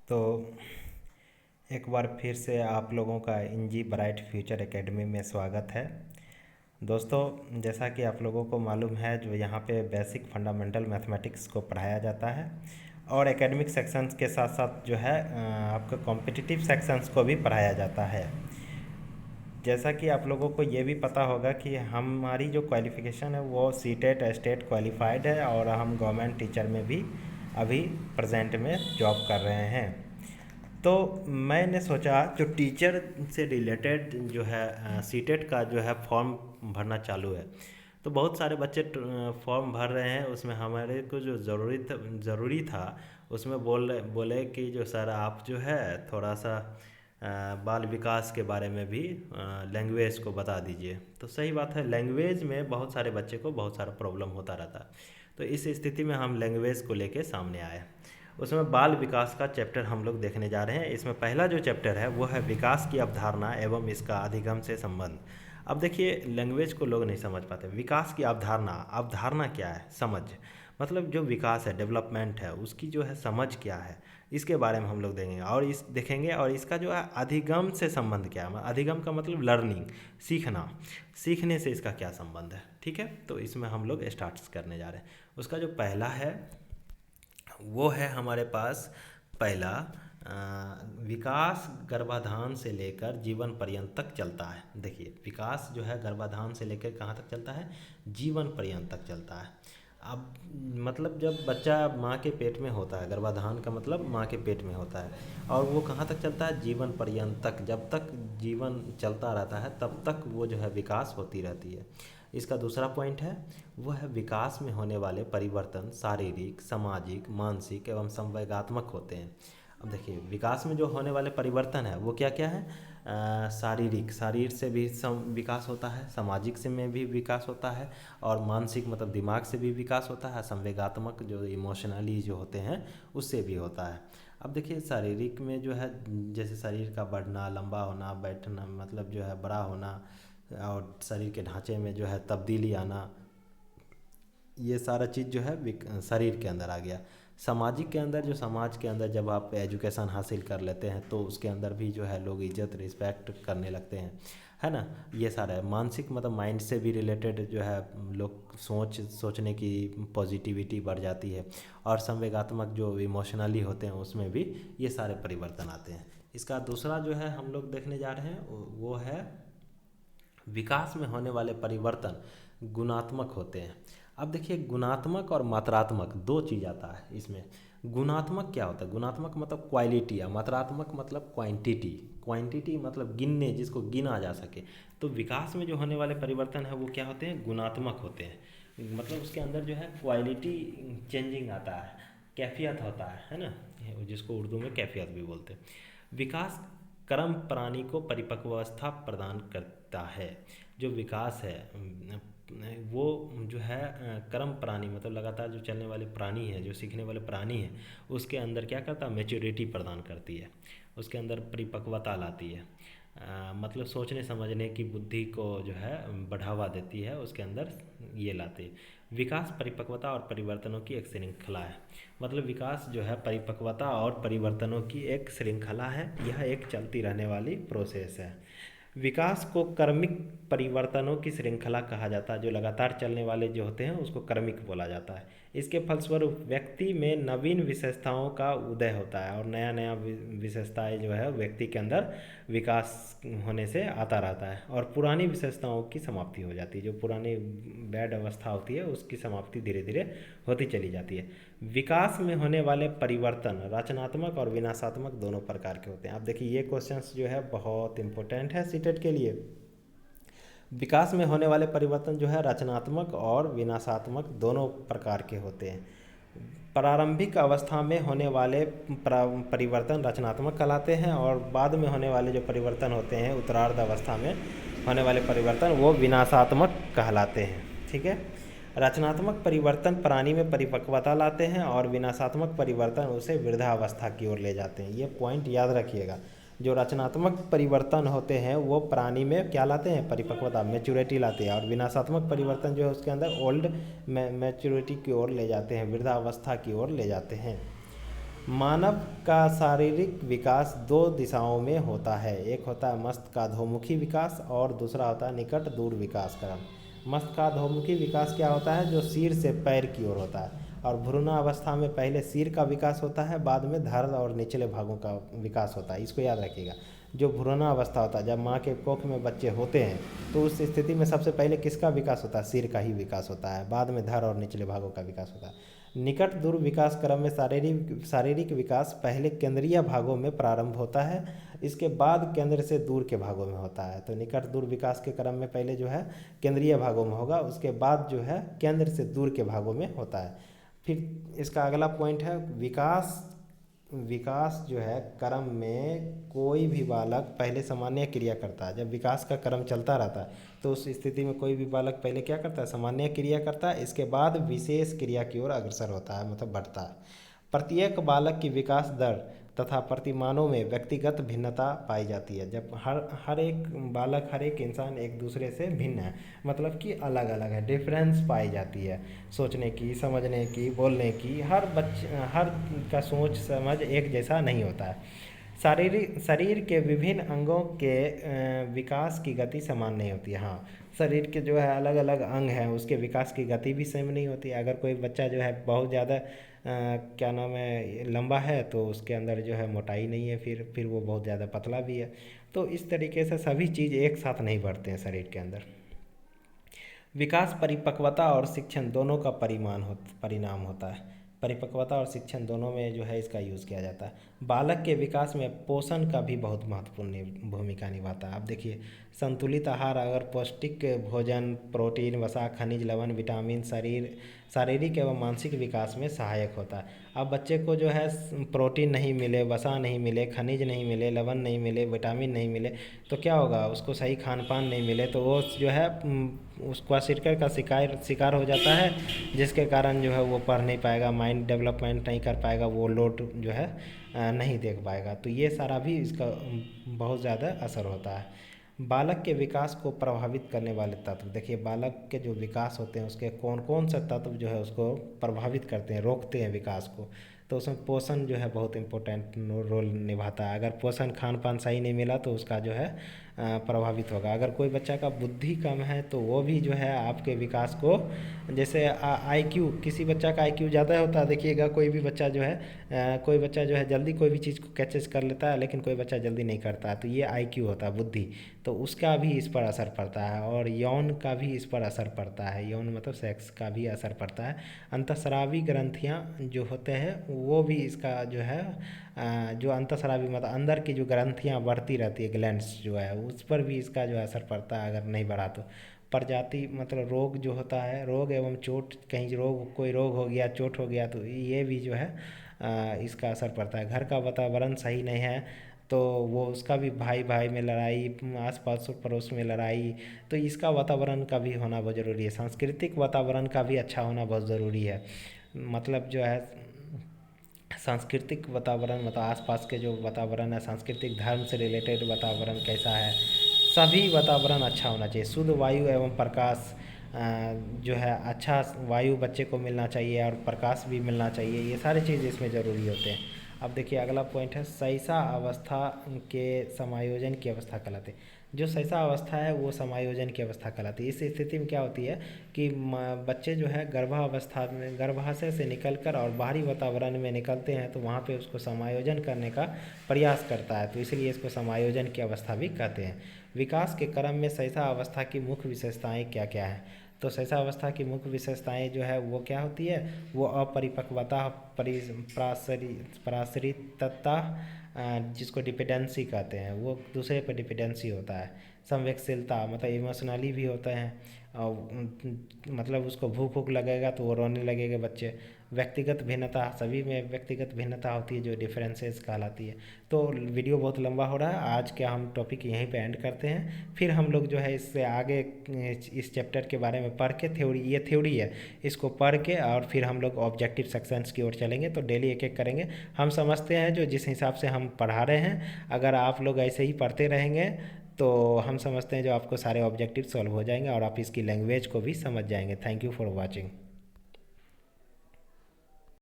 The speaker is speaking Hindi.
तो एक बार फिर से आप लोगों का इंजी ब्राइट फ्यूचर एकेडमी में स्वागत है। दोस्तों, जैसा कि आप लोगों को मालूम है, जो यहाँ पे बेसिक फंडामेंटल मैथमेटिक्स को पढ़ाया जाता है और एकेडमिक सेक्शंस के साथ साथ जो है आपका कॉम्पिटिटिव सेक्शंस को भी पढ़ाया जाता है। जैसा कि आप लोगों को ये भी पता होगा कि हमारी जो क्वालिफ़िकेशन है वो सीटेट स्टेट क्वालिफाइड है और हम गवर्नमेंट टीचर में भी अभी प्रेजेंट में जॉब कर रहे हैं। तो मैंने सोचा जो टीचर से रिलेटेड जो है सीटेट का जो है फॉर्म भरना चालू है, तो बहुत सारे बच्चे फॉर्म भर रहे हैं। उसमें हमारे को जो ज़रूरी था उसमें बोले कि जो सर आप जो है थोड़ा सा बाल विकास के बारे में भी लैंग्वेज को बता दीजिए। तो सही बात है, लैंग्वेज में बहुत सारे बच्चे को बहुत सारा प्रॉब्लम होता रहता है। तो इस स्थिति में हम लैंग्वेज को लेके सामने आए। उसमें बाल विकास का चैप्टर हम लोग देखने जा रहे हैं। इसमें पहला जो चैप्टर है वो है विकास की अवधारणा एवं इसका अधिगम से संबंध। अब देखिए, लैंग्वेज को लोग नहीं समझ पाते। विकास की अवधारणा क्या है? समझ, मतलब जो विकास है, डेवलपमेंट है, उसकी जो है समझ क्या है, इसके बारे में हम लोग देखेंगे। और इसका जो है अधिगम से संबंध क्या है। अधिगम का मतलब लर्निंग, सीखने से इसका क्या संबंध है। ठीक है, तो इसमें हम लोग स्टार्ट करने जा रहे हैं। उसका जो पहला है वो है हमारे पास पहला विकास गर्भाधान से लेकर जीवन पर्यंत तक चलता है। देखिए, विकास जो है गर्भाधान से लेकर कहाँ तक चलता है? जीवन पर्यंत तक चलता है। अब मतलब जब बच्चा माँ के पेट में होता है, गर्भाधान का मतलब माँ के पेट में होता है, और वो कहाँ तक चलता है? जीवन पर्यंत तक। जब तक जीवन चलता रहता है तब तक वो जो है विकास होती रहती है। इसका दूसरा पॉइंट है वो है विकास में होने वाले परिवर्तन शारीरिक, सामाजिक, मानसिक एवं संवेगात्मक होते हैं। अब देखिए, विकास में जो होने वाले परिवर्तन है वो क्या क्या है? शारीरिक, शरीर से भी विकास होता है, सामाजिक से में भी विकास होता है, और मानसिक मतलब दिमाग से भी विकास होता है, संवेगात्मक जो इमोशनली जो होते हैं उससे भी होता है। अब देखिए, शारीरिक में जो है जैसे शरीर का बढ़ना, लंबा होना, बैठना, मतलब जो है बड़ा होना, और शरीर के ढांचे में जो है तब्दीली आना, ये सारा चीज़ जो है शरीर के अंदर आ गया। सामाजिक के अंदर, जो समाज के अंदर जब आप एजुकेशन हासिल कर लेते हैं तो उसके अंदर भी जो है लोग इज्जत रिस्पेक्ट करने लगते हैं, है ना। ये सारा है। मानसिक मतलब माइंड से भी रिलेटेड जो है लोग सोचने की पॉजिटिविटी बढ़ जाती है, और संवेगात्मक जो इमोशनली होते हैं उसमें भी ये सारे परिवर्तन आते हैं। इसका दूसरा जो है हम लोग देखने जा रहे हैं वो है विकास में होने वाले परिवर्तन गुणात्मक होते हैं। अब देखिए, गुणात्मक और मात्रात्मक दो चीज़ आता है इसमें। गुणात्मक क्या होता है? गुणात्मक मतलब क्वालिटी, और मात्रात्मक मतलब क्वांटिटी। क्वांटिटी मतलब गिनने, जिसको गिना जा सके। तो विकास में जो होने वाले परिवर्तन है वो क्या होते हैं? गुणात्मक होते हैं। मतलब उसके अंदर जो है क्वालिटी चेंजिंग आता है, कैफियत होता है ना, जिसको उर्दू में कैफियत भी बोलते हैं। विकास कर्म प्राणी को परिपक्वावस्था प्रदान करता है। जो विकास है वो जो है कर्म प्राणी मतलब लगातार जो चलने वाले प्राणी है, जो सीखने वाले प्राणी है, उसके अंदर क्या करता है? मैच्योरिटी प्रदान करती है, उसके अंदर परिपक्वता लाती है। मतलब सोचने समझने की बुद्धि को जो है बढ़ावा देती है, उसके अंदर ये लाती है। विकास परिपक्वता और परिवर्तनों की एक श्रृंखला है। मतलब विकास जो है परिपक्वता और परिवर्तनों की एक श्रृंखला है, यह एक चलती रहने वाली प्रोसेस है। विकास को क्रमिक परिवर्तनों की श्रृंखला कहा जाता है। जो लगातार चलने वाले जो होते हैं उसको क्रमिक बोला जाता है। इसके फलस्वरूप व्यक्ति में नवीन विशेषताओं का उदय होता है, और नया नया विशेषताएं जो है व्यक्ति के अंदर विकास होने से आता रहता है, और पुरानी विशेषताओं की समाप्ति हो जाती है। जो पुरानी बैड अवस्था होती है उसकी समाप्ति धीरे धीरे होती चली जाती है। विकास में होने वाले परिवर्तन रचनात्मक और विनाशात्मक दोनों प्रकार के होते हैं। अब देखिए, ये क्वेश्चंस जो है बहुत इंपॉर्टेंट है सीटेट के लिए। विकास में होने वाले परिवर्तन जो है रचनात्मक और विनाशात्मक दोनों प्रकार के होते हैं। प्रारंभिक अवस्था में होने वाले परिवर्तन रचनात्मक कहलाते हैं, और बाद में होने वाले जो परिवर्तन होते हैं उत्तरार्ध अवस्था में होने वाले परिवर्तन वो विनाशात्मक कहलाते हैं। ठीक है, रचनात्मक परिवर्तन प्राणी में परिपक्वता लाते हैं, और विनाशात्मक परिवर्तन उसे वृद्धावस्था की ओर ले जाते हैं। ये पॉइंट याद रखिएगा। जो रचनात्मक परिवर्तन होते हैं वो प्राणी में क्या लाते हैं? परिपक्वता, मैच्योरिटी लाते हैं, और विनाशात्मक परिवर्तन जो है उसके अंदर ओल्ड मैच्योरिटी की ओर ले जाते हैं, वृद्धावस्था की ओर ले जाते हैं। मानव का शारीरिक विकास दो दिशाओं में होता है, एक होता है मस्तिष्काधोमुखी विकास और दूसरा होता है निकट दूर विकास क्रम। मस्तिष्काधोमुखी विकास क्या होता है, जो सिर से पैर की ओर होता है, और भ्रूणावस्था में पहले सिर का विकास होता है, बाद में धड़ और निचले भागों का विकास होता है। इसको याद रखिएगा। जो भ्रूणावस्था होता है, जब माँ के कोख में बच्चे होते हैं तो उस स्थिति में सबसे पहले किसका विकास होता है, सिर का ही विकास होता है, बाद में धड़ और निचले भागों का विकास होता है। निकट दूर विकास क्रम में शारीरिक विकास पहले केंद्रीय भागों में प्रारंभ होता है, इसके बाद केंद्र से दूर के भागों में होता है। तो निकट दूर विकास के क्रम में पहले जो है केंद्रीय भागों में होगा, उसके बाद जो है केंद्र से दूर के भागों में होता है। फिर इसका अगला पॉइंट है विकास जो है क्रम में कोई भी बालक पहले सामान्य क्रिया करता है। जब विकास का क्रम चलता रहता है तो उस स्थिति में कोई भी बालक पहले क्या करता है, सामान्य क्रिया करता है, इसके बाद विशेष क्रिया की ओर अग्रसर होता है, मतलब बढ़ता है। प्रत्येक बालक की विकास दर तथा प्रतिमानों में व्यक्तिगत भिन्नता पाई जाती है। जब हर एक बालक, हर एक इंसान एक दूसरे से भिन्न है, मतलब कि अलग अलग है, डिफरेंस पाई जाती है सोचने की, समझने की, बोलने की। हर का सोच समझ एक जैसा नहीं होता है। शरीर के विभिन्न अंगों के विकास की गति समान नहीं होती है। हाँ, शरीर के जो है अलग अलग अंग हैं, उसके विकास की गति भी सेम नहीं होती है। अगर कोई बच्चा जो है बहुत ज़्यादा क्या नाम है लंबा है तो उसके अंदर जो है मोटाई नहीं है, फिर वो बहुत ज़्यादा पतला भी है। तो इस तरीके से सभी चीज़ एक साथ नहीं बढ़ते हैं शरीर के अंदर। विकास परिपक्वता और शिक्षण दोनों का परिणाम होता है। परिपक्वता और शिक्षण दोनों में जो है इसका यूज़ किया जाता है। बालक के विकास में पोषण का भी बहुत महत्वपूर्ण भूमिका निभाता है। अब देखिए, संतुलित आहार, अगर पौष्टिक भोजन, प्रोटीन, वसा, खनिज, लवण, विटामिन शारीरिक एवं मानसिक विकास में सहायक होता है। अब बच्चे को जो है प्रोटीन नहीं मिले, वसा नहीं मिले, खनिज नहीं मिले, लवण नहीं मिले, विटामिन नहीं मिले तो क्या होगा, उसको सही खान पान नहीं मिले तो वो जो है उस क्वाशिरकर का शिकार हो जाता है, जिसके कारण जो है वो पढ़ नहीं पाएगा, माइंड डेवलपमेंट नहीं कर पाएगा, वो लोड जो है नहीं देख पाएगा। तो ये सारा भी इसका बहुत ज़्यादा असर होता है। बालक के विकास को प्रभावित करने वाले तत्व, देखिए बालक के जो विकास होते हैं उसके कौन कौन से तत्व जो है उसको प्रभावित करते हैं, रोकते हैं विकास को। तो उसमें पोषण जो है बहुत इम्पोर्टेंट रोल निभाता है। अगर पोषण, खान पान सही नहीं मिला तो उसका जो है प्रभावित होगा। अगर कोई बच्चा का बुद्धि कम है तो वो भी जो है आपके विकास को, जैसे IQ, किसी बच्चा का IQ ज़्यादा होता है, देखिएगा कोई बच्चा जो है जल्दी कोई भी चीज़ को कैचेस कर लेता है, लेकिन कोई बच्चा जल्दी नहीं करता है, तो ये IQ होता है, बुद्धि। तो उसका भी इस पर असर पड़ता है, और यौन का भी इस पर असर पड़ता है, यौन मतलब सेक्स का भी असर पड़ता है। अंतःस्रावी ग्रंथियाँ जो होते हैं वो भी इसका जो है जो अंतःस्रावी मतलब अंदर की जो ग्रंथियाँ बढ़ती रहती है, ग्लैंड्स जो है, उस पर भी इसका जो असर पड़ता है अगर नहीं बढ़ा तो। प्रजाति मतलब रोग जो होता है, रोग एवं चोट, कहीं कोई रोग हो गया, चोट हो गया तो ये भी जो है इसका असर पड़ता है। घर का वातावरण सही नहीं है तो वो उसका भी भाई भाई में लड़ाई, आस पास पड़ोस में लड़ाई, तो इसका वातावरण का भी होना बहुत ज़रूरी है। सांस्कृतिक वातावरण का भी अच्छा होना बहुत ज़रूरी है। मतलब जो है सांस्कृतिक वातावरण, मतलब आसपास के जो वातावरण है, सांस्कृतिक धर्म से रिलेटेड वातावरण कैसा है, सभी वातावरण अच्छा होना चाहिए। शुद्ध वायु एवं प्रकाश जो है, अच्छा वायु बच्चे को मिलना चाहिए और प्रकाश भी मिलना चाहिए, ये सारी चीज़ इसमें ज़रूरी होते हैं। अब देखिए अगला पॉइंट है शैशव अवस्था के समायोजन की अवस्था कहलाते हैं। जो शैशव अवस्था है वो समायोजन की अवस्था कहलाती है। इस स्थिति में क्या होती है कि बच्चे जो है गर्भावस्था में, गर्भाशय से निकलकर और बाहरी वातावरण में निकलते हैं तो वहाँ पे उसको समायोजन करने का प्रयास करता है, तो इसलिए इसको समायोजन की अवस्था भी कहते हैं। विकास के क्रम में शैशव अवस्था की मुख्य विशेषताएं क्या क्या हैं, तो शैशव अवस्था की मुख्य विशेषताएं जो है वो क्या होती है, वो अपरिपक्वता, पराश्रितता, जिसको डिपेंडेंसी कहते हैं, वो दूसरे पर डिपेंडेंसी होता है। संवेदनशीलता मतलब इमोशनली भी होते हैं, और मतलब उसको भूख भूख लगेगा तो वो रोने लगेगा बच्चे। व्यक्तिगत भिन्नता, सभी में व्यक्तिगत भिन्नता होती है जो डिफरेंसेस कहलाती है। तो वीडियो बहुत लंबा हो रहा है, आज के हम टॉपिक यहीं पे एंड करते हैं। फिर हम लोग जो है इससे आगे इस चैप्टर के बारे में पढ़ के, ये थ्योरी है, इसको पढ़ के और फिर हम लोग ऑब्जेक्टिव सेक्शंस की ओर चलेंगे। तो डेली एक एक करेंगे। हम समझते हैं जो जिस हिसाब से हम पढ़ा रहे हैं, अगर आप लोग ऐसे ही पढ़ते रहेंगे तो हम समझते हैं जो आपको सारे ऑब्जेक्टिव सॉल्व हो जाएंगे और आप इसकी लैंग्वेज को भी समझ जाएंगे। Thank you for watching.